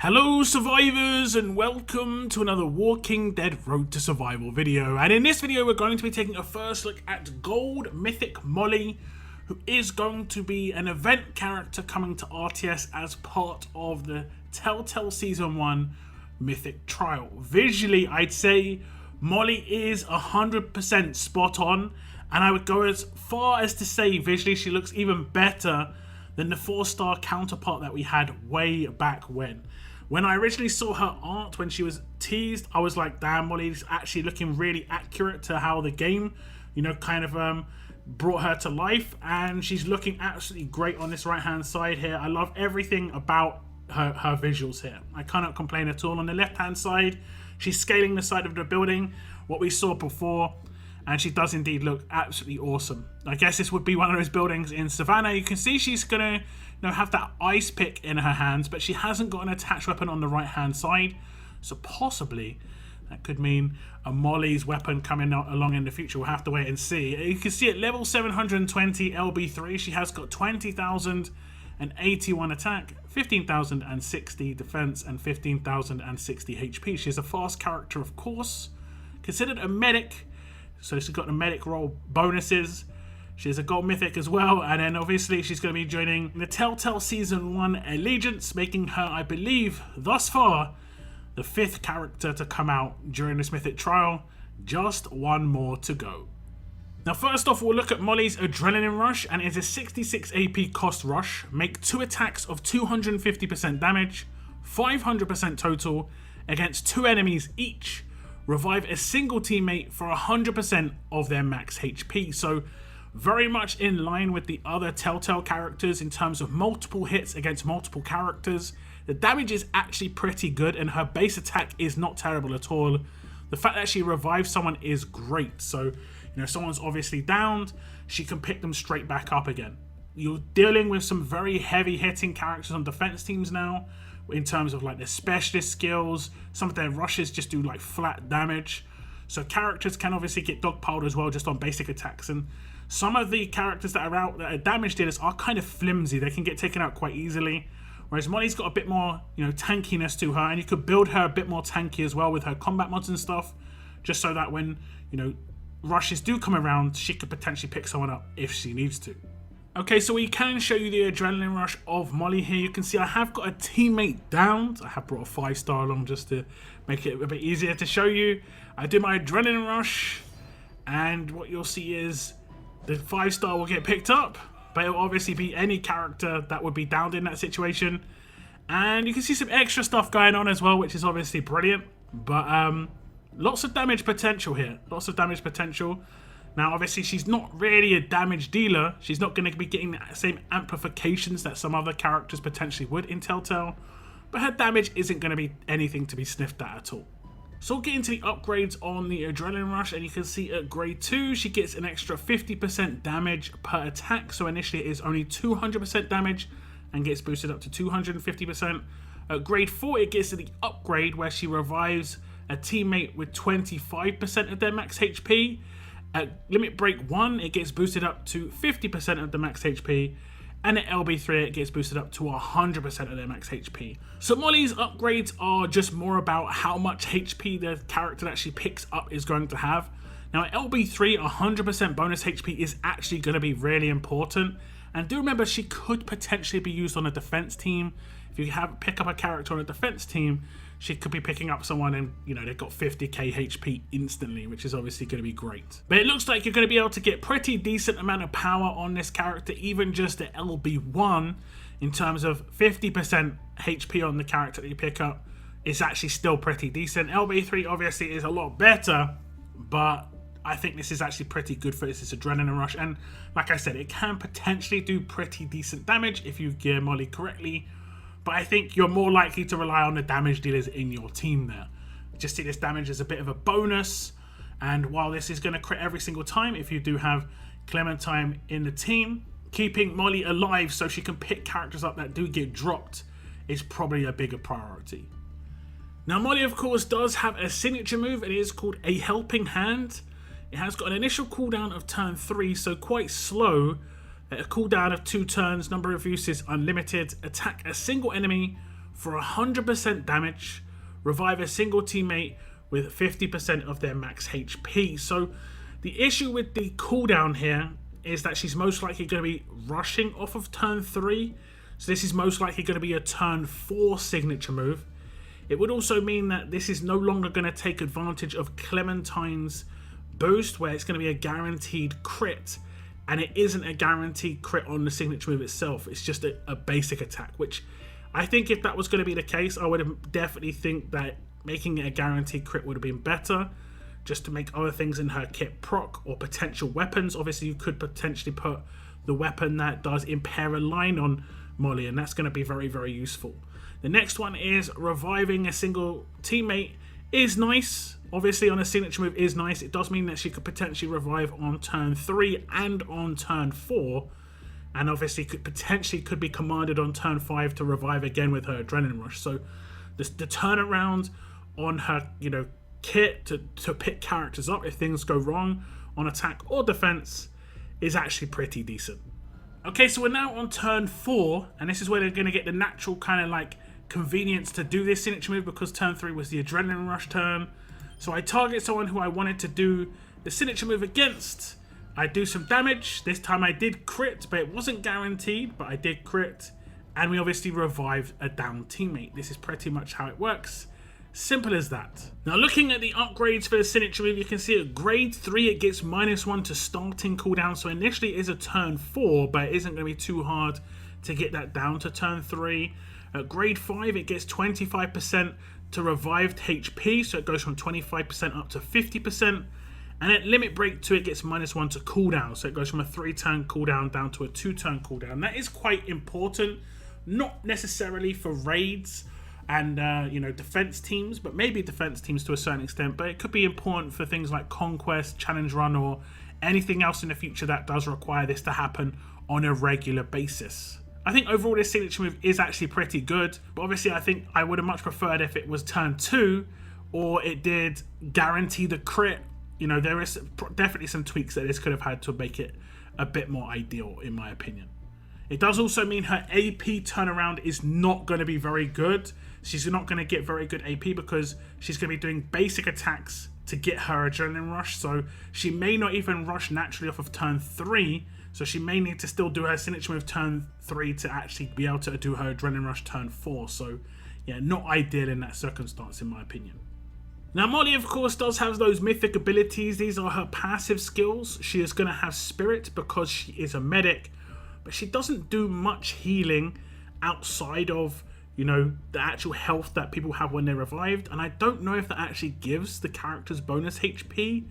Hello survivors and welcome to another Walking Dead Road to Survival video, and in this video we're going to be taking a first look at Gold Mythic Molly, who is going to be an event character coming to RTS as part of the Telltale Season One Mythic Trial. Visually I'd say Molly is 100% spot on, and I would go as far as to say visually she looks even better than the 4-star counterpart that we had way back when. When I originally saw her art when she was teased, I was like, damn, Molly's actually looking really accurate to how the game, kind of brought her to life. And she's looking absolutely great on this right-hand side here. I love everything about her visuals here. I cannot complain at all. On the left-hand side, she's scaling the side of the building, what we saw before. And she does indeed look absolutely awesome. I guess this would be one of those buildings in Savannah. You can see she's going to have that ice pick in her hands, but she hasn't got an attached weapon on the right-hand side. So possibly that could mean a Molly's weapon coming along in the future. We'll have to wait and see. You can see at level 720 LB3, she has got 20,081 attack, 15,060 defense, and 15,060 HP. She's a fast character, of course. Considered a medic. So she's got the medic role bonuses. She's a gold mythic as well. And then obviously she's going to be joining the Telltale Season 1 Allegiance, making her, I believe, thus far, the 5th character to come out during this mythic trial. Just one more to go. Now first off, we'll look at Molly's Adrenaline Rush, and it's a 66 AP cost rush. Make 2 attacks of 250% damage, 500% total, against 2 enemies each. Revive a single teammate for 100% of their max HP. So very much in line with the other Telltale characters in terms of multiple hits against multiple characters. The damage is actually pretty good, and her base attack is not terrible at all. The fact that she revives someone is great. So, someone's obviously downed, she can pick them straight back up again. You're dealing with some very heavy hitting characters on defense teams now, in terms of like their specialist skills. Some of their rushes just do like flat damage. So characters can obviously get dogpiled as well just on basic attacks. And some of the characters that are out that are damage dealers are kind of flimsy. They can get taken out quite easily. Whereas Molly's got a bit more, tankiness to her. And you could build her a bit more tanky as well with her combat mods and stuff. Just so that when, rushes do come around, she could potentially pick someone up if she needs to. Okay, so we can show you the adrenaline rush of Molly here. You can see I have got a teammate downed. I have brought a 5-star along just to make it a bit easier to show you. I do my adrenaline rush, and what you'll see is the 5-star will get picked up, but it'll obviously be any character that would be downed in that situation. And you can see some extra stuff going on as well, which is obviously brilliant. But lots of damage potential here. Lots of damage potential. Now, obviously, she's not really a damage dealer. She's not going to be getting the same amplifications that some other characters potentially would in Telltale. But her damage isn't going to be anything to be sniffed at all. So we'll get into the upgrades on the Adrenaline Rush. And you can see at grade 2, she gets an extra 50% damage per attack. So initially, it is only 200% damage and gets boosted up to 250%. At grade 4, it gets to the upgrade where she revives a teammate with 25% of their max HP. At Limit Break 1, it gets boosted up to 50% of the max HP, and at LB3, it gets boosted up to 100% of their max HP. So Molly's upgrades are just more about how much HP the character that she picks up is going to have. Now at LB3, 100% bonus HP is actually going to be really important, and do remember she could potentially be used on a defense team. If you pick up a character on a defense team, she could be picking up someone and, they've got 50k HP instantly, which is obviously going to be great. But it looks like you're going to be able to get pretty decent amount of power on this character, even just at LB1, in terms of 50% HP on the character that you pick up is actually still pretty decent. LB3 obviously is a lot better, but I think this is actually pretty good for this Adrenaline Rush. And like I said, it can potentially do pretty decent damage if you gear Molly correctly. But I think you're more likely to rely on the damage dealers in your team there. Just see this damage as a bit of a bonus. And while this is going to crit every single time, if you do have Clementine in the team, keeping Molly alive so she can pick characters up that do get dropped is probably a bigger priority. Now Molly, of course, does have a signature move. It is called a Helping Hand. It has got an initial cooldown of turn 3, so quite slow. A cooldown of 2 turns, number of uses unlimited. Attack a single enemy for 100% damage, revive a single teammate with 50% of their max HP. So the issue with the cooldown here is that she's most likely going to be rushing off of turn 3. So this is most likely going to be a turn 4 signature move. It would also mean that this is no longer going to take advantage of Clementine's boost, where it's going to be a guaranteed crit, and it isn't a guaranteed crit on the signature move itself. It's just a basic attack, which I think if that was going to be the case, I would have definitely think that making it a guaranteed crit would have been better, just to make other things in her kit proc, or potential weapons. Obviously, you could potentially put the weapon that does impair a line on Molly, and that's going to be very, very useful. The next one is reviving a single teammate is nice. Obviously, on a signature move is nice. It does mean that she could potentially revive on turn 3 and on turn 4. And obviously could be commanded on turn 5 to revive again with her adrenaline rush. So the turnaround on her, kit to pick characters up if things go wrong on attack or defense is actually pretty decent. Okay, so we're now on turn 4, and this is where they're going to get the natural kind of like convenience to do this signature move, because turn 3 was the adrenaline rush turn. So I target someone who I wanted to do the signature move against. I do some damage. This time I did crit, but it wasn't guaranteed, but I did crit. And we obviously revived a down teammate. This is pretty much how it works. Simple as that. Now, looking at the upgrades for the signature move, you can see at grade 3 it gets -1 to starting cooldown. So initially it is a turn 4, but it isn't going to be too hard to get that down to turn 3. At grade 5 it gets 25% to revived HP, so it goes from 25% up to 50%. And at limit break 2 it gets -1 to cooldown, so it goes from a 3-turn cooldown down to a 2-turn cooldown. That is quite important, not necessarily for raids and defense teams, but maybe defense teams to a certain extent. But it could be important for things like Conquest, Challenge Run, or anything else in the future that does require this to happen on a regular basis. I think overall this signature move is actually pretty good, but obviously I think I would have much preferred if it was turn 2 or it did guarantee the crit. There is definitely some tweaks that this could have had to make it a bit more ideal, in my opinion. It does also mean her AP turnaround is not going to be very good. She's not going to get very good AP because she's going to be doing basic attacks to get her adrenaline rush, so she may not even rush naturally off of turn 3. So she may need to still do her signature move turn 3 to actually be able to do her adrenaline rush turn 4. So yeah, not ideal in that circumstance, in my opinion. Now, Molly, of course, does have those mythic abilities. These are her passive skills. She is going to have spirit because she is a medic, but she doesn't do much healing outside of, the actual health that people have when they're revived. And I don't know if that actually gives the characters bonus HP.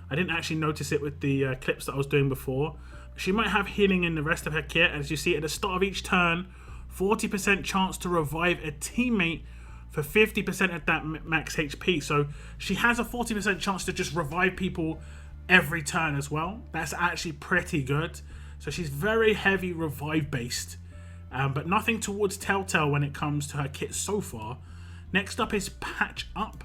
I didn't actually notice it with the clips that I was doing before. She might have healing in the rest of her kit. As you see at the start of each turn, 40% chance to revive a teammate for 50% of that max HP. So she has a 40% chance to just revive people every turn as well. That's actually pretty good. So she's very heavy revive based, but nothing towards Telltale when it comes to her kit so far. Next up is Patch Up.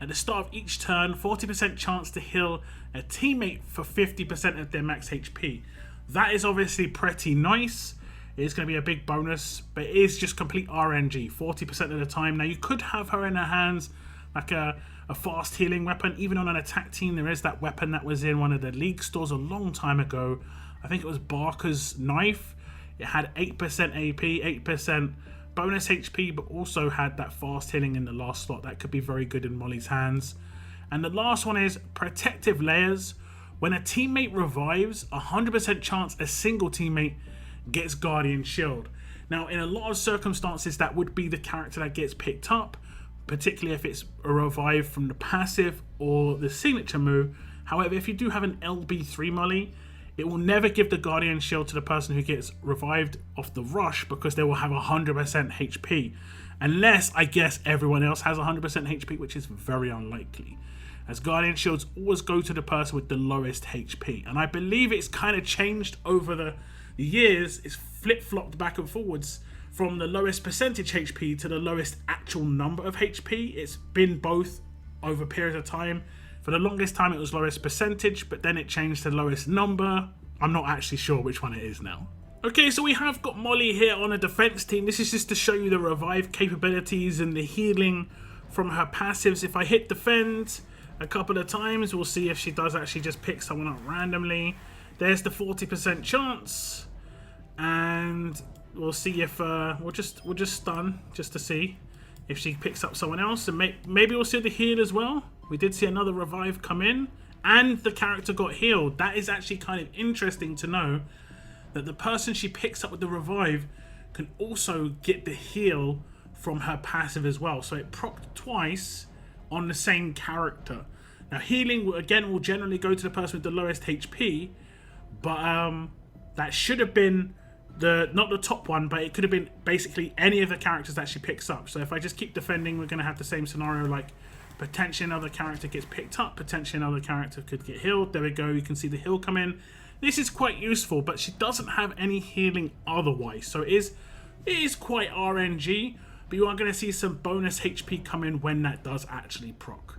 At the start of each turn, 40% chance to heal a teammate for 50% of their max HP. That is obviously pretty nice. It's going to be a big bonus, but it is just complete RNG 40% of the time. Now, you could have her in her hands like a fast healing weapon. Even on an attack team, there is that weapon that was in one of the league stores a long time ago. I think it was Barker's knife. It had 8% AP, 8% bonus HP, but also had that fast healing in the last slot. That could be very good in Molly's hands. And the last one is Protective Layers. When a teammate revives, 100% chance a single teammate gets Guardian Shield. Now, in a lot of circumstances, that would be the character that gets picked up, particularly if it's a revive from the passive or the signature move. However, if you do have an LB3 Molly, it will never give the Guardian Shield to the person who gets revived off the rush, because they will have 100% HP. Unless, I guess, everyone else has 100% HP, which is very unlikely, as Guardian Shields always go to the person with the lowest HP. And I believe it's kind of changed over the years. It's flip-flopped back and forwards from the lowest percentage HP to the lowest actual number of HP. It's been both over periods of time. For the longest time it was lowest percentage, but then it changed to lowest number. I'm not actually sure which one it is now. Okay, so we have got Molly here on a defense team. This is just to show you the revive capabilities and the healing from her passives. If I hit defend a couple of times, we'll see if she does actually just pick someone up randomly. There's the 40% chance, and we'll see if we'll just stun just to see if she picks up someone else, and maybe we'll see the heal as well. We did see another revive come in, and the character got healed. That is actually kind of interesting to know, that the person she picks up with the revive can also get the heal from her passive as well. So it procced twice on the same character. Now healing, again, will generally go to the person with the lowest HP, but that should have been not the top one, but it could have been basically any of the characters that she picks up. So if I just keep defending, we're going to have the same scenario, like potentially another character gets picked up, potentially another character could get healed. There we go, you can see the heal come in. This is quite useful, but she doesn't have any healing otherwise, so it is quite RNG, but you are going to see some bonus HP come in when that does actually proc.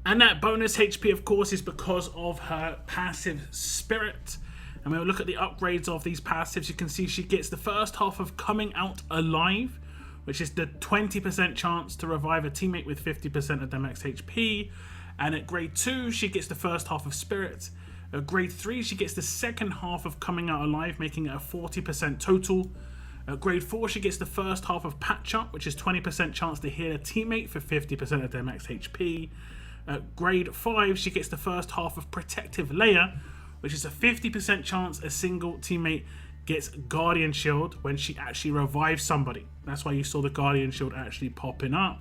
And that bonus HP, of course, is because of her passive Spirit. And when we look at the upgrades of these passives, you can see she gets the first half of Coming Out Alive, which is the 20% chance to revive a teammate with 50% of their max HP. And at grade 2, she gets the first half of Spirit. At grade 3, she gets the second half of Coming Out Alive, making it a 40% total. At grade 4, she gets the first half of Patch Up, which is 20% chance to heal a teammate for 50% of their max HP. At grade 5, she gets the first half of Protective Layer, which is a 50% chance a single teammate gets Guardian Shield when she actually revives somebody. That's why you saw the Guardian Shield actually popping up.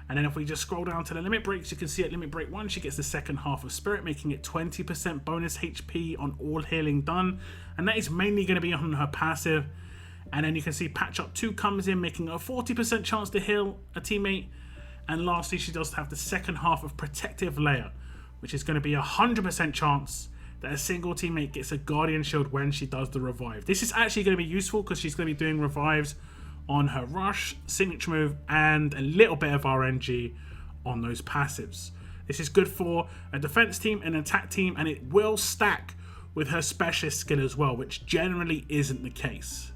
And then if we just scroll down to the limit breaks, you can see at limit break 1, she gets the second half of Spirit, making it 20% bonus HP on all healing done. And that is mainly going to be on her passive. And then you can see Patch Up 2 comes in, making a 40% chance to heal a teammate. And lastly, she does have the second half of Protective Layer, which is going to be a 100% chance that a single teammate gets a Guardian Shield when she does the revive. This is actually going to be useful because she's going to be doing revives on her rush, signature move, and a little bit of RNG on those passives. This is good for a defense team, an attack team, and it will stack with her specialist skill as well, which generally isn't the case.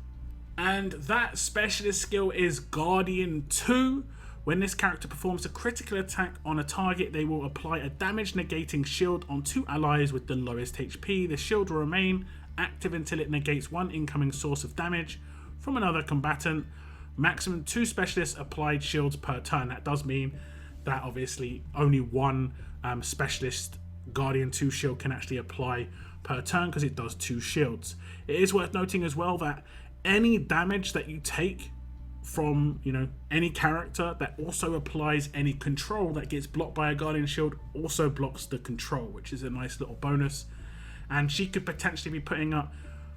And that specialist skill is Guardian 2. When this character performs a critical attack on a target, they will apply a damage negating shield on 2 allies with the lowest HP. The shield will remain active until it negates 1 incoming source of damage from another combatant. Maximum 2 specialists applied shields per turn. That does mean that obviously only one specialist Guardian 2 shield can actually apply per turn because it does 2 shields. It is worth noting as well that any damage that you take from any character that also applies any control that gets blocked by a Guardian Shield also blocks the control, which is a nice little bonus. And she could potentially be putting up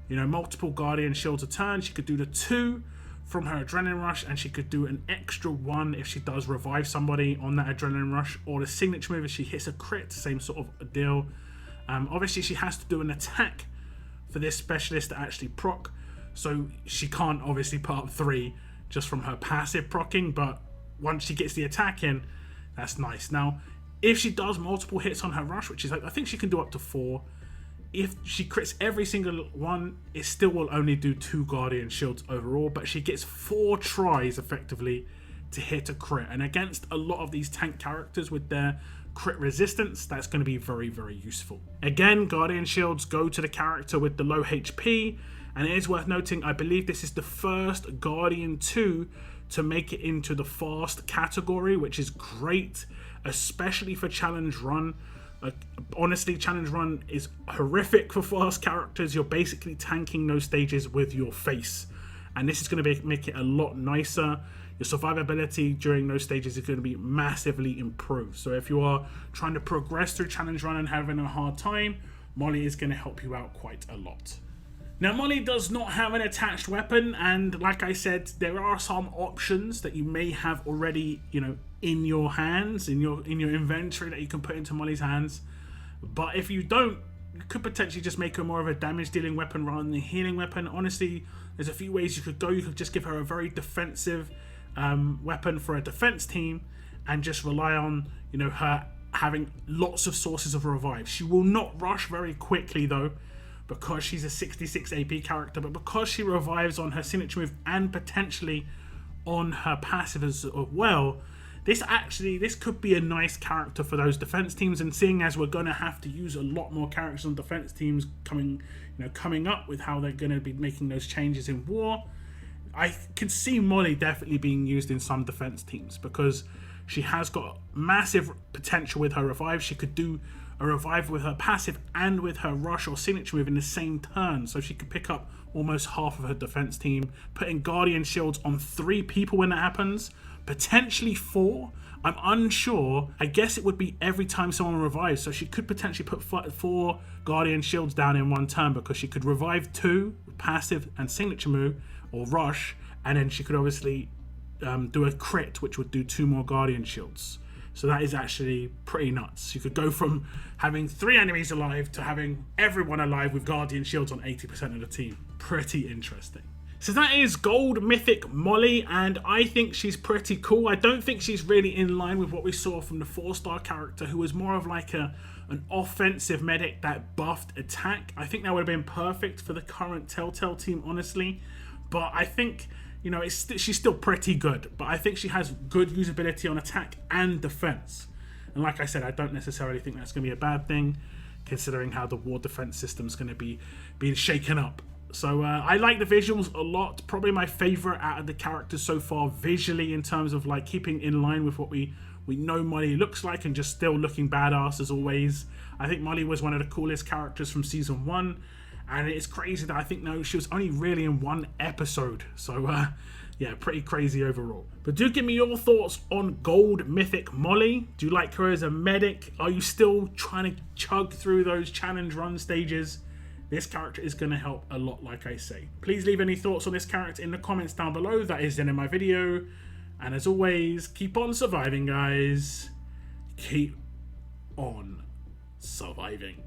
multiple Guardian Shields a turn. She could do the 2 from her Adrenaline Rush, and she could do an extra 1 if she does revive somebody on that Adrenaline Rush, or the signature move if she hits a crit, same sort of a deal. Obviously she has to do an attack for this specialist to actually proc, so she can't obviously put up 3 just from her passive proccing, but once she gets the attack in, that's nice. Now, if she does multiple hits on her rush, which is I think she can do up to 4, if she crits every single one, it still will only do 2 Guardian Shields overall, but she gets 4 tries effectively to hit a crit. And against a lot of these tank characters with their crit resistance, that's going to be very, very useful. Again, Guardian Shields go to the character with the low HP, and it is worth noting, I believe this is the first Guardian 2 to make it into the fast category, which is great, especially for Challenge Run. Honestly, Challenge Run is horrific for fast characters. You're basically tanking those stages with your face, and this is going to make it a lot nicer. Your survivability during those stages is going to be massively improved. So if you are trying to progress through Challenge Run and having a hard time, Molly is going to help you out quite a lot. Now, Molly does not have an attached weapon, and like I said, there are some options that you may have already, in your hands, in your inventory that you can put into Molly's hands. But if you don't, you could potentially just make her more of a damage-dealing weapon rather than a healing weapon. Honestly, there's a few ways you could go. You could just give her a very defensive weapon for a defense team, and just rely on, her having lots of sources of revive. She will not rush very quickly though. because she's a 66 AP character, but because she revives on her signature move and potentially on her passive as well, this could be a nice character for those defense teams. And seeing as we're going to have to use a lot more characters on defense teams coming up with how they're going to be making those changes in war, I can see Molly definitely being used in some defense teams because she has got massive potential with her revive. She could do a revive with her passive and with her rush or signature move in the same turn, so she could pick up almost half of her defense team, putting Guardian Shields on 3 people when that happens, potentially 4. I'm unsure. I guess it would be every time someone revives, so she could potentially put 4 Guardian Shields down in one turn because she could revive 2 passive and signature move or rush, and then she could obviously do a crit which would do 2 more Guardian Shields. So that is actually pretty nuts. You could go from having 3 enemies alive to having everyone alive with Guardian Shields on 80% of the team. Pretty interesting. So that is Gold Mythic Molly, and I think she's pretty cool. I don't think she's really in line with what we saw from the 4-star character, who was more of like an offensive medic that buffed attack. I think that would have been perfect for the current Telltale team, honestly. But I think, she's still pretty good. But I think she has good usability on attack and defense. And like I said, I don't necessarily think that's going to be a bad thing, considering how the war defense system is going to be being shaken up. So I like the visuals a lot. Probably my favorite out of the characters so far visually, in terms of like keeping in line with what we know Molly looks like and just still looking badass as always. I think Molly was one of the coolest characters from Season 1. And it's crazy that I think she was only really in 1 episode. So yeah, pretty crazy overall. But do give me your thoughts on Gold Mythic Molly. Do you like her as a medic? Are you still trying to chug through those challenge run stages? This character is going to help a lot, like I say. Please leave any thoughts on this character in the comments down below. That is the end of my video. And as always, keep on surviving, guys. Keep on surviving.